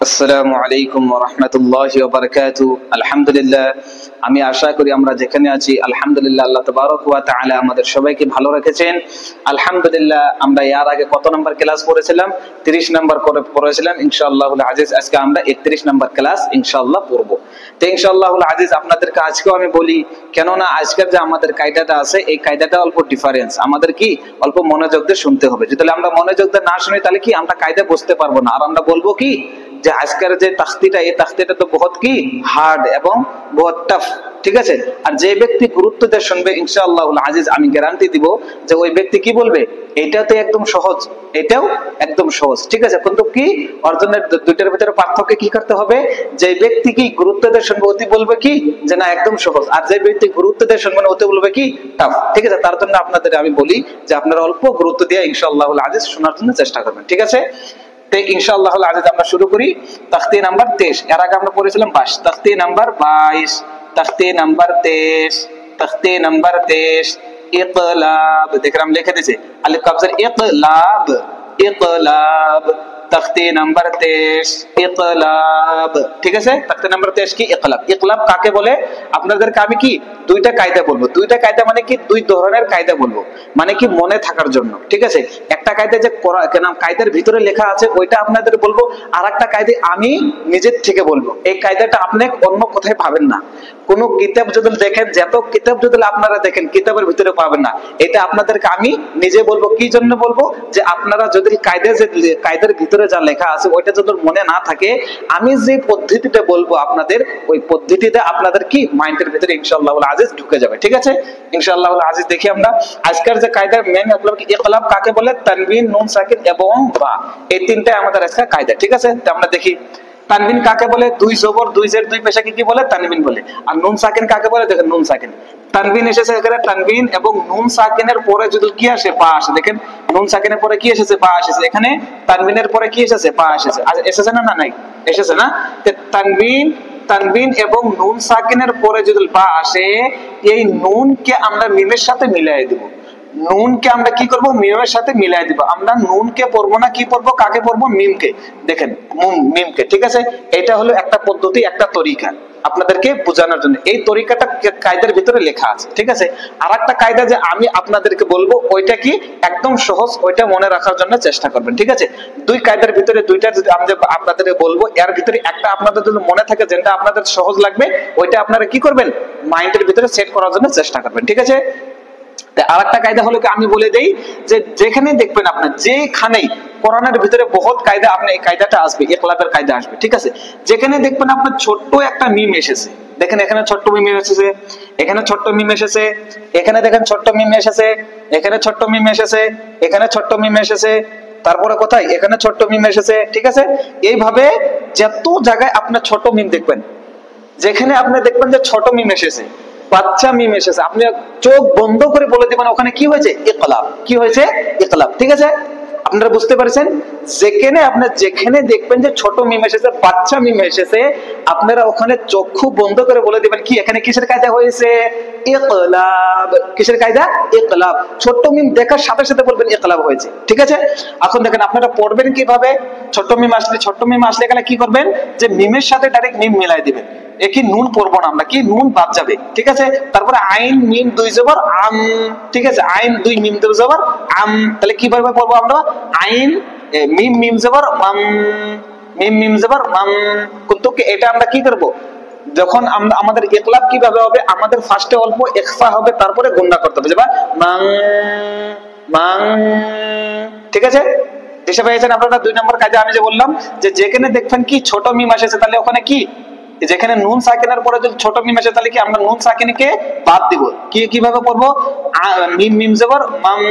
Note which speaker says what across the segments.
Speaker 1: আসসালামু আলাইকুম ওয়া রাহমাতুল্লাহি ওয়া বারাকাতুহু। আলহামদুলিল্লাহ, আমি আশা করি আমরা যেখানে আছি আলহামদুলিল্লাহ আল্লাহ তাবারক ওয়া তাআলা আমাদের সবাইকে ভালো রেখেছেন। আলহামদুলিল্লাহ, আমরা এর আগে কত নাম্বার ক্লাস পড়েছিলাম? 30 নাম্বার করে পড়েছিলাম। ইনশাআল্লাহুল আজিজ আজকে আমরা 31 নাম্বার ক্লাস ইনশাআল্লাহ পড়ব। তো ইনশাআল্লাহুল আজিজ আপনাদেরকে আজকেও আমি বলি, কেননা আজকের যে আমাদের কায়দাটা আছে এই কায়দাটা অল্প ডিফারেন্স, আমাদের কি অল্প মনোযোগ দিয়ে শুনতে হবে। যদি আমরা মনোযোগ দিয়ে না শুনি তাহলে কি আমরা কায়দা বুঝতে পারবো না, আর আমরা বলবো কি যে আজকের যে তাখতিটা এই তাখতিটা তো বহুত কি হার্ড এবং বহুত টাফ, ঠিক আছে। আর যে ব্যক্তি গুরুত্ব দিয়ে শুনবে ইনশাআল্লাহুল আজিজ আমি গ্যারান্টি দিব যে ওই ব্যক্তি কি বলবে, এটাও তো একদম সহজ, এটাও একদম সহজ, ঠিক আছে। কিন্তু কি অর্জনের দুইটার ভিতরে পার্থক্য কি করতে হবে? যে ব্যক্তি কি গুরুত্ব দিয়ে শুনবে অতি বলবে কি যে না একদম সহজ, আর যে ব্যক্তি গুরুত্ব দিয়ে শুনবে না অতি বলবে কি টাফ, ঠিক আছে। তার জন্য আপনাদের আমি বলি যে আপনারা অল্প গুরুত্ব দিয়ে ইনশাআল্লাহুল আজিজ শোনার জন্য চেষ্টা করবেন, ঠিক আছে। ইনশাআল্লাহুল আজিজ আমরা শুরু করি। তাখতি নাম্বার 23, এর আগে আমরা পড়েছিলাম 22, তাখতি নাম্বার 22, তাখতি নাম্বার 23, তাখতি নাম্বার 23 ইকলাব। দেখলাম লিখে দিয়েছে আলিফ কাবজের ইকলাব, ইকলাব। তাখতি নাম্বার 23 ইকলাব, ঠিক আছে। তাখতি নাম্বার 23 কি ইকলাব। ইকলাব কাকে বলে আপনাদেরকে আমি কি দুইটা কায়দা বলবো। দুইটা কায়দা মানে কি দুই ধরনের কায়দা বলবো, মানে কি মনে থাকার জন্য, ঠিক আছে। একটা কায়দা যে কায়দার ভিতরে লেখা আছে ওইটা আপনাদের বলবো, আর একটা কায়দা আমি নিজের থেকে বলবো। এই কায়দাটা আপনি অন্য কোথায় পাবেন না। কোন কিতাব যদি দেখেন, যত কিতাব যদি আপনারা দেখেন কিতাবের ভিতরে পাবেন না। এটা আপনাদেরকে আমি নিজে বলবো। কি জন্য বলবো? যে আপনারা যদি কায়দার ভিতরে যা লেখা আছে ওইটা যদি মনে না থাকে, আমি যে পদ্ধতিটা বলবো আপনাদের ওই পদ্ধতিতে আপনাদের কি মাইন্ডের ভিতরে ইনশাআল্লাহুল আজিজ ঢুকে যাবে, ঠিক আছে। ইনশাআল্লাহুল আজিজ দেখি আমরা আজকের যে কায়দার মেন মতলব কি ইকলাব কাকে বলে, তানবিন, নুন সাকিন এবং বা, এই তিনটাই আমাদের আজকে কায়দা, ঠিক আছে। তো আমরা দেখি তানবিন কাকে বলে, দুই জবর দুই জের দুই পেশাকে কি বলে তানবিন বলে। আর নুন সাকিন কাকে বলে, দেখেন নুন সাকিন, তানবিন এসেছে এখানে তানবিন এবং নুন সাকিনের পরে যদি কি আসে বা আসে, দেখেন নুন সাকিনের পরে কি এসেছে বা এসেছে, এখানে তানবিনের পরে কি এসেছে বা এসেছে, এসেছে না নাই এসেছে না। তানবিন তানবিন এবং নুন সাকিনের পরে যদি বা আসে, এই নুনকে আমরা মিমের সাথে মিলাই দেব। নুনকে আমরা কি করব, মিমের সাথে মিলাই দিব। আমরা নুনকে পড়বো না, কি পড়বো, কাকে পড়বো, মিমকে। দেখেন মিমকে, ঠিক আছে। এটা হলো একটা পদ্ধতি, একটা তরিকা আপনাদেরকে বোঝানোর জন্য। এই তরিকাটা কায়দার ভিতরে লেখা আছে, ঠিক আছে। আর একটা কায়দা যে আমি আপনাদেরকে বলবো ওইটা কি একদম সহজ, ওইটা মনে রাখার জন্য চেষ্টা করবেন, ঠিক আছে। দুই কায়দার ভিতরে দুইটা যদি আমি আপনাদের বলবো, এর ভিতরে একটা আপনাদের যদি মনে থাকে যেটা আপনাদের সহজ লাগবে ওইটা আপনারা কি করবেন মাইন্ডের ভিতরে সেট করার জন্য চেষ্টা করবেন, ঠিক আছে। আর একটা কায়দা হলো কি আমি বলে দেই যে যেখানে দেখবেন আপনার যেখানেই কোরআনের ভিতরে বহুত কায়দা, আপনি এই কায়দাটা আসবে, ইকলাবের কায়দা আসবে, ঠিক আছে। যেখানে দেখবেন আপনার ছোট্ট একটা মিম এসেছে, দেখেন এখানে ছোট্ট মিম এসেছে, এখানে ছোট্ট মিম এসেছে, এখানে দেখেন ছোট্ট মিম এসেছে, এখানে ছোট্ট মিম এসেছে, এখানে ছোট্ট মিম এসেছে, তারপরে কোথায় এখানে ছোট্ট মিম এসেছে, ঠিক আছে। এইভাবে যত জায়গায় আপনার ছোট মিম দেখবেন, যেখানে আপনি দেখবেন যে ছোট মিম এসেছে, বাচ্চা মিম এসেছে, আপনি চোখ বন্ধ করে বলে দিবেন ওখানে কি হয়েছে, ইকলাব। কি হয়েছে? ইকলাব, ঠিক আছে। আপনারা বুঝতে পারছেন? যেখানে দেখবেন যে ছোট মিম এসেছে, বাচ্চা মিম এসেছে, আপনারা ওখানে চক্ষু বন্ধ করে বলে দিবেন কি এখানে কিসের কায়দা হয়েছে, ইকলাব। কিসের কায়দা? ইকলাব। ছোট মিম দেখার সাথে সাথে বলবেন ইকলাব হয়েছে, ঠিক আছে। এখন দেখেন আপনারা পড়বেন কিভাবে। ছোট মিম আসলে এখানে কি করবেন যে মিমের সাথে ডাইরেক্ট মিম মিলাই দিবেন। একই নুন পড়বো না আমরা, কি নুন বাদ যাবে, ঠিক আছে। তারপরে আইন মিম দুই জবর আম, ঠিক আছে। আইন দুই মিম দুই জবর আম, তাহলে কিভাবে পড়বো আমরা, আইন মিম মিম জবর মাম, মিম মিম জবর মাম। কিন্তু এটা আমরা কি করব, যখন আমরা আমাদের ইকলাব কিভাবে হবে, আমাদের ফার্স্টে অল্প ইখফা হবে, তারপরে গুণা করতে হবে, যেমন মাং মাং, ঠিক আছে। দিশা পেয়েছেন আপনারা? দুই নম্বর কাজে আমি যে বললাম যে যেখানে দেখবেন কি ছোট মিম আসে তাহলে ওখানে কি, যেখানে নুন সাকিনের পরে যদি ছোট মিম আসে তাহলে কি আমরা নুন সাকিনকে বাদ দিব। কিভাবে পড়বো, মিম মিম জবর মাম।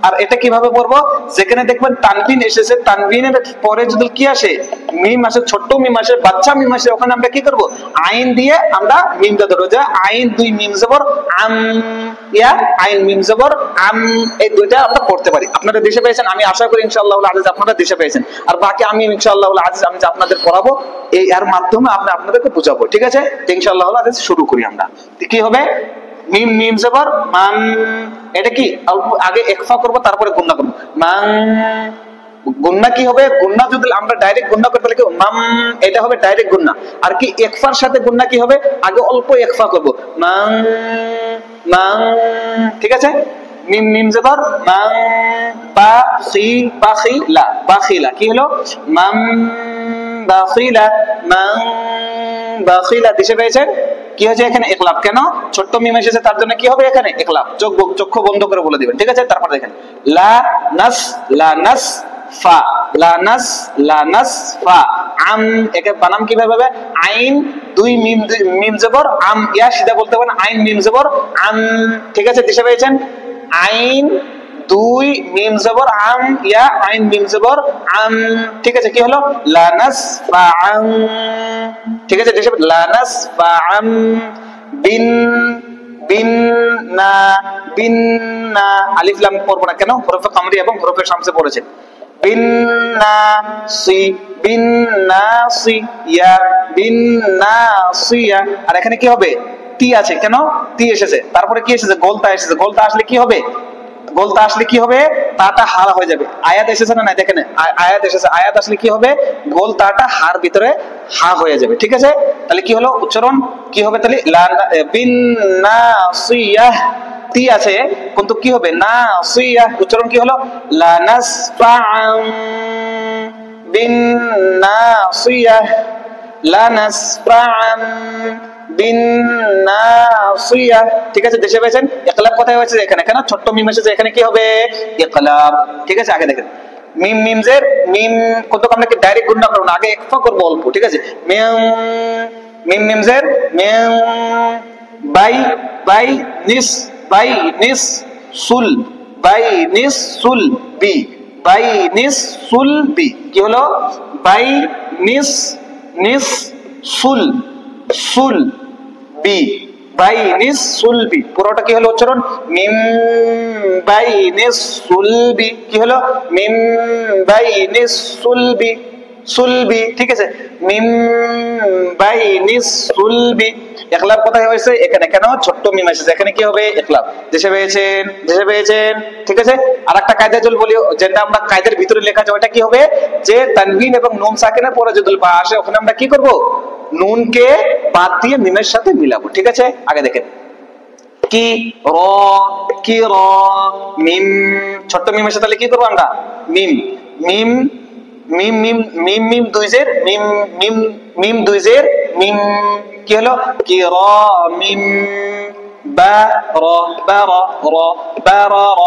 Speaker 1: আর এটা কিভাবে পড়বো, যেখানে দেখবেন তানবিন এসেছে, তানবিনের পরে যদি কি আসে, মিম আসে, ছোট্ট মিম আসে, বাচ্চা মিম আসে, ওখানে আমরা কি করব, আইন দিয়ে আমরা মিমটা ধরবো, যে আইন দুই মিম জবর আম, ইয়া আইন মিম জবর আম। এই দুইটা আমরা পড়তে পারি। আপনারা দেশে পেয়েছেন, আমি আশা করি ইনশাআল্লাহুল আজিজ আপনারা দেশে পেয়েছেন। আর বাকি আমি ইনশাআল্লাহুল আজিজ আমি যে আপনাদের পড়াবো এই এর মাধ্যমে আপনাদেরকে বুঝাবো, ঠিক আছে। ইনশাআল্লাহুল আজিজ শুরু করি আমরা। কি হবে, মিম মিম জবর মান, এটা কি আগে ইখফা করব তারপরে গুণা করব, মান গুণনা কি হবে? গুণনা যদি আমরা ডাইরেক্ট গুণনা করতে লাগে মাম, এটা হবে ডাইরেক্ট গুণনা। আর কি ইকফার সাথে গুণনা কি হবে? আগে অল্প ইকফা করব, মাং মাং, ঠিক আছে? মিম মিম জবর মাং, বা খি বাখিলা, বাখিলা কি হলো? মাম বাখিলা, মাং বাখিলা, দিশে পেয়েছেন? কি হয়েছে এখানে? ইকলাব। কেন? ছোট্ট মিম এসেছে তার জন্য কি হবে এখানে? ইকলাব। চক্ষু বন্ধ করে বলে দিবেন, ঠিক আছে? তারপর দেখেন লা নাস, লা নাস ফা, লা নাস, লা নাস ফা, আম, একে বানাম কিভাবে হবে? আইন দুই মিম, মিম জবর আম, ইয়া সিধা বলতে পারেন আইন মিম জবর আম, ঠিক আছে? দিশে পেয়েছেন? আইন দুই মিম জবর আম, ইয়া আইন মিম জবর আম, ঠিক আছে? কি হলো? লা নাস ফা আম, ঠিক আছে? দিশে লা নাস ফা আম, বিন বিন না, বিন না, আলিফ লাম পড়ব না কেন? হরফে কামরি এবং হরফে শামসে পড়েছে। বিন নাসি, বিন নাসিয়া, বিন নাসিয়া। আর এখানে কি হবে? তি আছে। কেন? তি এসেছে, তারপরে কি এসেছে? গোলতা এসেছে। গোলতা আসলে কি হবে? গোলতা আসলে কি হবে? তাটা হার হয়ে যাবে। আয়াত এসেছে না? না, দেখেন আয়াত এসেছে। আয়াত আসলে কি হবে? গোল তাটা হার ভিতরে হা হয়ে যাবে, ঠিক আছে? তাহলে কি হলো উচ্চারণ? কি হবে তাহলে? বিন নাসিয়াহ, তি আছে কিন্তু কি হবে? নাসিয়াহ, উচ্চারণ কি হলো? লা নাসফা'আন বিন নাসিয়াহ, লা নাসফা'আন বিন নাসিয়া, ঠিক আছে? দেশে পেয়েছেন? ইকলাব কোথায় হয়েছে? এখানে। কেন? ছোট্ট মিম এসেছে, এখানে কি হবে? ইকলাব, ঠিক আছে? আগে দেখেন মিম মিম জের মিম, কিন্তু আমরা কি ডাইরেক্ট গুণনা করব না, আগে ইকফা করব অল্প, ঠিক আছে? মিম মিম মিম জের মিম, বাই বাই নিস, বাই নিস সুল, বাই নিস সুল বি, বাই নিস সুল বি, কি হলো? বাই নিস, নিস সুল, সুল বি, বাই নিস সুল বি, পুরোটা কি হলো উচ্চারণ? মিম বাই নিস সুল বি, কি হলো? মিম বাই নিস সুল বি, সুলবি, ঠিক আছে? মিম বাই নিস সুলবি। ইকলাব কোথায় হয়েছে? এখানে। কেন? ছোট্ট মিম এসেছে, এখানে কি হবে? ইকলাব। দেশে পেয়েছেন? দেশে পেয়েছেন, ঠিক আছে? আরেকটা কায়দা যদি বলি, যেটা আমরা কায়দার ভিতরে লেখা আছে, ওটা কি হবে? যে তানবিন এবং নুন সাকিনের পরে যদি বা আসে, ওখানে আমরা কি করব? নুনকে বাদ দিয়ে মিমের সাথে মিলাবো, ঠিক আছে? আগে দেখেন কি র, কি র, মিম, ছোট্ট মিমের সাথে তাহলে কি করবো আমরা? মিম মিম মিম মিম মিম মিম দুই জের মিম, মিম মিম দুই জের মিম, কি হলো? কি র মিম, বা র, বা র, র বা র, র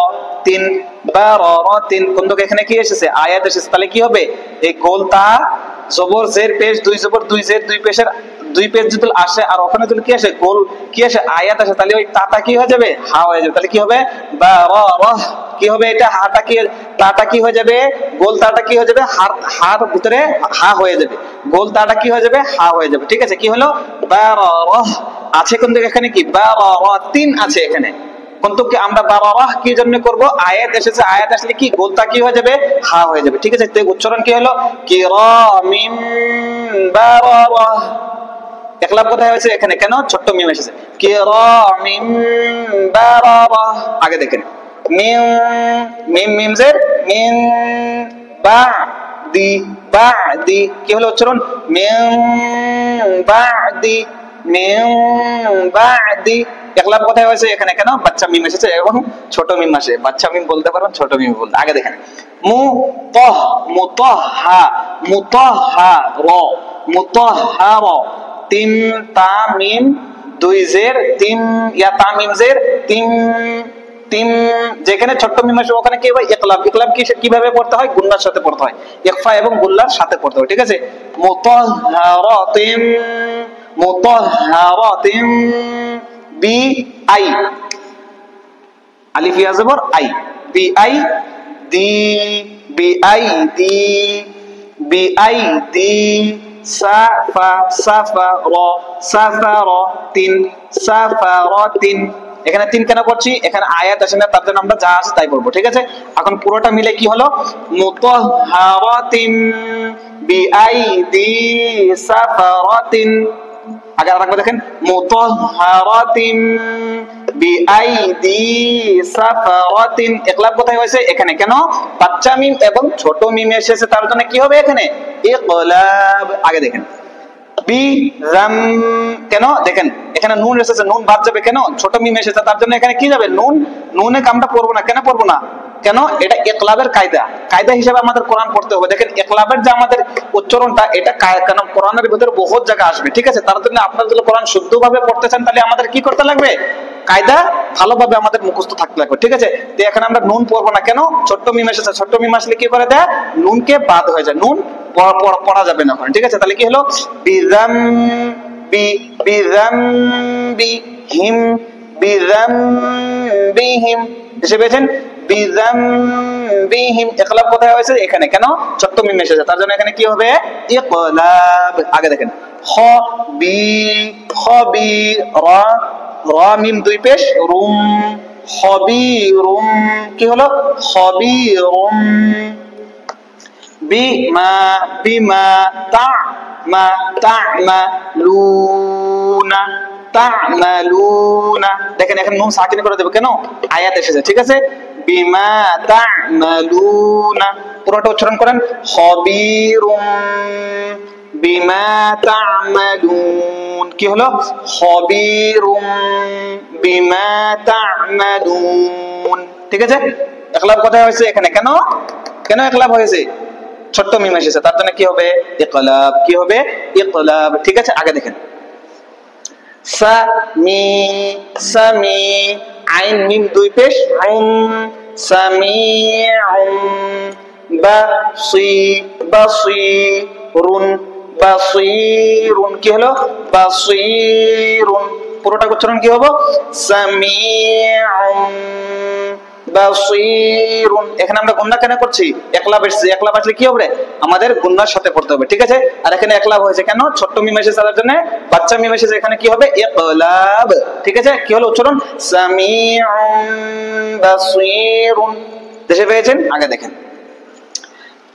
Speaker 1: তিন, বা র, র তিন, কিন্তু এখানে কি এসেছে? আয়াত এসেছে। তাহলে কি হবে? এই গোল তা জবর জের পেশ, দুই জবর দুই জের দুই পেশের দুই পেজ যদি আসে, আর ওখানে যদি কি আসে? গোল কি আসে? আয়াত আসে, তাহলে ওই তাটা কি হয়ে যাবে? হা হয়ে যাবে। তাহলে কি হবে? বা র, র, কি হবে? এটা হাটা কি, তাটা কি হয়ে যাবে? গোল তাটা কি হয়ে যাবে? হার, হার ভিতরে হা হয়ে যাবে। গোল তাটা কি হয়ে যাবে? হা হয়ে যাবে, ঠিক আছে? কি হলো? বা র, র আছে, কিন্তু এখানে কি? বা র, র তিন আছে এখানে, কিন্তু কি আমরা বারারাহ কি জন্য করব? আয়াত এসেছে, আয়াত আসলে কি? গোলতা কি হয়ে যাবে? হা হয়ে যাবে, ঠিক আছে? তো উচ্চারণ কি হলো? কিরামিম বারারাহ। ইকলাব কোথায় হয়েছে? এখানে। কেন? ছোট্ট মিম এসেছে। কিরামিম বারারাহ। আগে দেখেন মিম মিম মিম জের মিম, বাদি, বাদি, কি হলো উচ্চারণ? মিম বাদি, মিম বাদি। ইকলাব কোথায় হয়েছে? এখানে। কেন? বাচ্চা মিম এসেছে এবং ছোট মিম আসে। বাচ্চা মিম বলতে পারেন, ছোট মিম বলতে। আগে দেখেন মুতাহ, মুতাহহা, মুতাহহার, মুতাহহার, তিন তা মিম দুই জের তিম, ইয়া তা মিম জের তিম, তিম, যেখানে ছোট্ট মিম আসে ওখানে কি হবে? ইকলাব। ইকলাব কিভাবে পড়তে হয়? গুন্নার সাথে পড়তে হয়, ইকফা এবং গুল্লার সাথে পড়তে হয়, ঠিক আছে? মুতাহহারাতিম, মুতাহহারাতিম বি আই, আলিফ ইয়া জবর আই, বি আই দি, বি আই দি, বি আই দি, সাফা, সাফা র, সাফা র তিন, সাফা র তিন। এখানে তিন কেন পড়ছি? এখানে আয়াত আসে না, তার জন্য আমরা যা আছে তাই পড়বো, ঠিক আছে? এখন পুরোটা মিলে কি হলো? মুতাহহারাতিম বিআইদি সাফারাতিন। আগে আরেকবার দেখেন মুতাহহারাতিম বিআইদি সাফারাতিন ইকলাব কোথায় হয়েছে এখানে কেন বাচ্চা মিম এবং ছোট মিম এসেছে তার জন্য কি হবে এখানে ইকলাব আগে দেখেন বিজাম কেন দেখেন এখানে নুন এসেছে নুন বাদ যাবে কেন ছোট মিম এসেছে তার জন্য এখানে কি যাবে নুন নুনে কামটা পড়বো না কেন পড়বো না কেন এটা ইকলাবের কায়দা হিসেবে আমাদের কোরআন পড়তে হবে দেখেন ইকলাবের যে আমাদের উচ্চারণটা এটা কেন কোরআনের ভিতরে বহুত জায়গা আসবে ঠিক আছে তার জন্য আপনারা যদি কোরআন শুদ্ধভাবে পড়তে চান তাহলে আমাদের কি করতে লাগবে কায়দা ভালোভাবে আমাদের মুখস্থ থাকতে লাগবে ঠিক আছে তো এখানে আমরা নুন পড়বো না কেন ছোট্ট মিম এসেছে ছোট্ট মিম আসলে কি করে দেয় নুনকে বাদ হয়ে যায় নুন পড়া যাবে না ঠিক আছে তাহলে কি হলো বিজাম বিজামবিহিম বিজামবিহিম এসে পেয়েছেন বিজামবিহিম ইকলাব কোথায় হয়েছে এখানে কেন ছোট্ট মিম এসেছে তার জন্য এখানে কি হবে ইকলাব আগে দেখেন খবি রা রা মিম দুই পেশ রুম খবিরুম কি হলো খবিরুম বিমা তা'মালুনা দেখেন এখানে নুন সাকিন করে দেব কেন আয়াত এসেছে ঠিক আছে বিমা তা'মালুনা পুরোটা উচ্চারণ করেন খবিরুম বিমা তা'মালুন কি হলো খবিরুম বিমা তা'মালুন ঠিক আছে ইকলাব কোথায় হয়েছে এখানে কেন ইকলাব হয়েছে ছোট্ট মিম এসেছে তার জন্য কি হবে ইকলাব কি হবে ইকলাব ঠিক আছে আগে দেখেন সামি আইন মিম দুই পেশ সামিউম বাসিরুন কি হলো বাসিরুন পুরোটা উচ্চারণ কি হবে সামিউম বাসিরুন এখানে আমরা গুণনা কেন করছি ইকলাব এসেছে ইকলাব আসলে কি হবে আমাদের গুণনার সাথে পড়তে হবে ঠিক আছে আর এখানে ইকলাব হয়েছে কেন ছোট মিম এসেছে তার জন্য বাচ্চা মিম এসেছে এখানে কি হবে ইকলাব ঠিক আছে কি হলো উচ্চারণ সামিউম বাসিরুন দেশে পেয়েছেন আগে দেখেন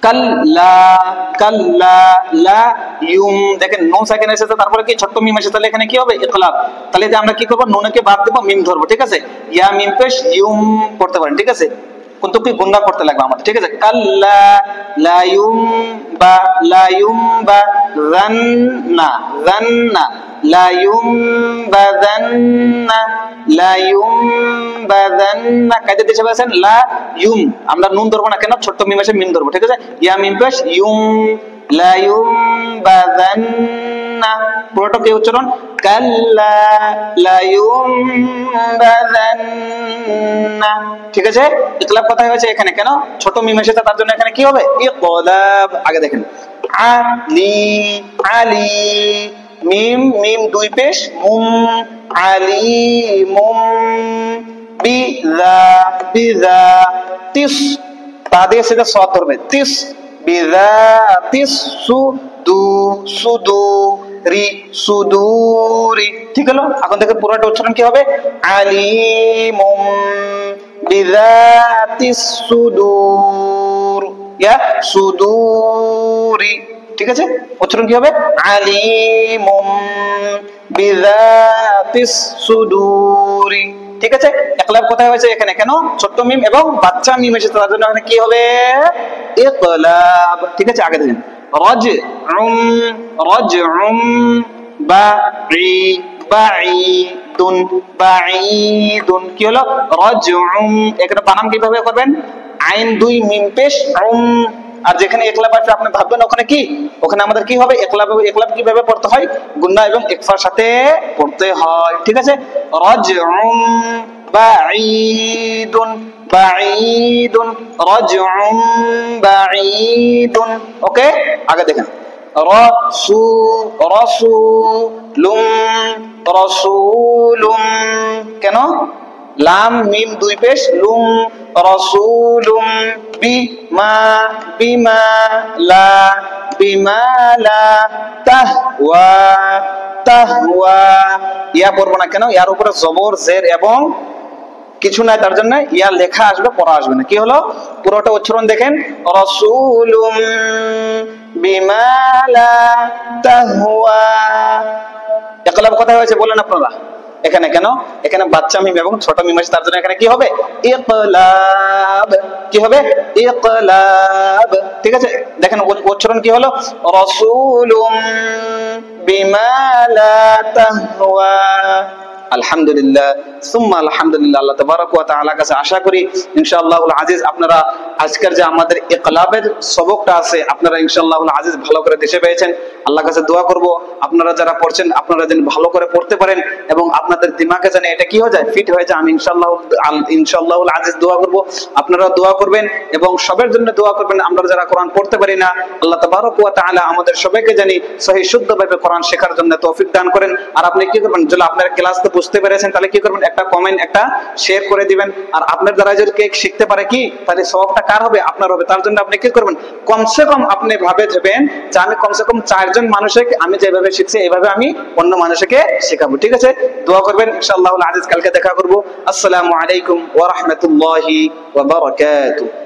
Speaker 1: কাল্লা লা ইউম দেখেন নুন সাকিন এসেছে তারপরে কি ছোট মিম এসেছে তাহলে এখানে কি হবে ইকলাব তাহলে যে আমরা কি করব নুনকে বাদ দেব মিম ধরবো ঠিক আছে ইয়া মিম পেশ ইউম পড়তে পারেন ঠিক আছে কিন্তু কি গুণনা করতে লাগবে আমাদের ঠিক আছে কাল্লা লা ইউম বা জান্না লা ইউমবাযান্না কায়দা দিতে বলেছেন লা ইউম আমরা নুন ধরবো না কেন ছোট মিম এসে মিম ধরবো ঠিক আছে ইয়া মিম পেশ ইউম লা ইউমবাযান্না পুরোটা কি উচ্চারণ কাল্লা লা ইউমবাযান্না ঠিক আছে ইকলাব কোথায় হয়েছে এখানে কেন ছোট মিম এসেছে তার জন্য এখানে কি হবে ইকলাব আগে দেখেন আলি মিম দুই পেশ আলিমুম বিযা তিস তা দিয়ে সেটা সদ ধরবে তিস বিযাতিস সুদুরি ঠিক হলো এখন দেখেন পুরোটা উচ্চারণ কি হবে আলিমুম বিযাতিস সুদুরি ঠিক আছে উচ্চারণ কি হবে আলিমুম বিযাতিস সুদুরি ঠিক আছে ইকলাব কোথায় হয়েছে এখানে কেন ছোট মিম এবং বাচ্চা মিম এসেছে তার জন্য এখানে কি হবে ইকলাব ঠিক আছে আগে দেখেন রাজউম বাঈদুন কি হলো রাজউম এখানে বানাম কিভাবে করবেন আইন দুই মিম পেশ আর যেখানে ইকলাব আছে আপনি ভাববেন ওখানে কি ওখানে আমাদের কি হবে ইকলাব কিভাবে পড়তে হয় গুণনা এবং ইকফার সাথে পড়তে হয় ঠিক আছে রাজউম বাঈদুন রাজউম বাঈদুন ওকে আগে দেখেন রাসূলুম কেন লাম মিম দুই পেশ লুম রাসূলুম বিমা লা তাহওয়া ইয়া পড়বো না কেন ইয়ার উপরে জবর জের এবং কিছু নাই তার জন্য ইয়া লেখা আসবে পড়া আসবে না কি হলো পুরোটা উচ্চারণ দেখেন রাসূলুম বিমা লা তাহওয়া ইকলাব কোথায় হয়েছে বলেন আপনারা এখানে কেন? এখানে বাচ্চা মিম এবং ছোট মিম আছে, তার জন্য এখানে কি হবে? ইকলাব। কি হবে? ইকলাব। ঠিক আছে, দেখেন উচ্চারণ কি হলো? রাসূলুম বিমা লা তাহওয়া। আলহামদুলিল্লাহ সুম্মা আলহামদুলিল্লাহ। আল্লাহ তাবারাক ওয়া তাআলার কাছে আশা করি ইনশাআল্লাহুল আজিজ আপনারা আজকের যে আমাদের ইকলাবের সবকটা আছে আপনারা ইনশাআল্লাহুল আজিজ ভালো করে দেশে পেয়েছেন। আল্লাহর কাছে দোয়া করব আপনারা যারা পড়ছেন আপনারা যেন ভালো করে পড়তে পারেন এবং আপনাদের দিমাগে যেন এটা কি হয়ে যায়, ফিট হয়ে যায়। আমি ইনশাআল্লাহুল আজিজ দোয়া করব, আপনারা দোয়া করবেন এবং সবার জন্য দোয়া করবেন। আমরা যারা কোরআন পড়তে পারি না আল্লাহ তাবারাক ওয়া তাআলা আমাদের সবাইকে জানি সহি শুদ্ধভাবে কোরআন শেখার জন্য তৌফিক দান করেন। আর আপনি কি করবেন, যদি আপনারা ক্লাস তো বুঝতে পেরেছেন তাহলে কি করবেন, একটা কমেন্ট একটা শেয়ার করে দিবেন। আর আপনার দ্বারা যদি কেউ শিখতে পারে কি, তাহলে সওয়াবটা কার হবে? আপনার হবে। তার জন্য আপনি কি করবেন, কমসে কম আপনি ভাবে দেবেন যে আমি কমসে কম 4 জন মানুষকে আমি যেভাবে শিখছি এইভাবে আমি অন্য মানুষকে শেখাবো। ঠিক আছে, দোয়া করবেন। ইনশাআল্লাহুল আজিজ কালকে দেখা করব। আসসালামু আলাইকুম ওয়া রাহমাতুল্লাহি ওয়া বারাকাতুহু।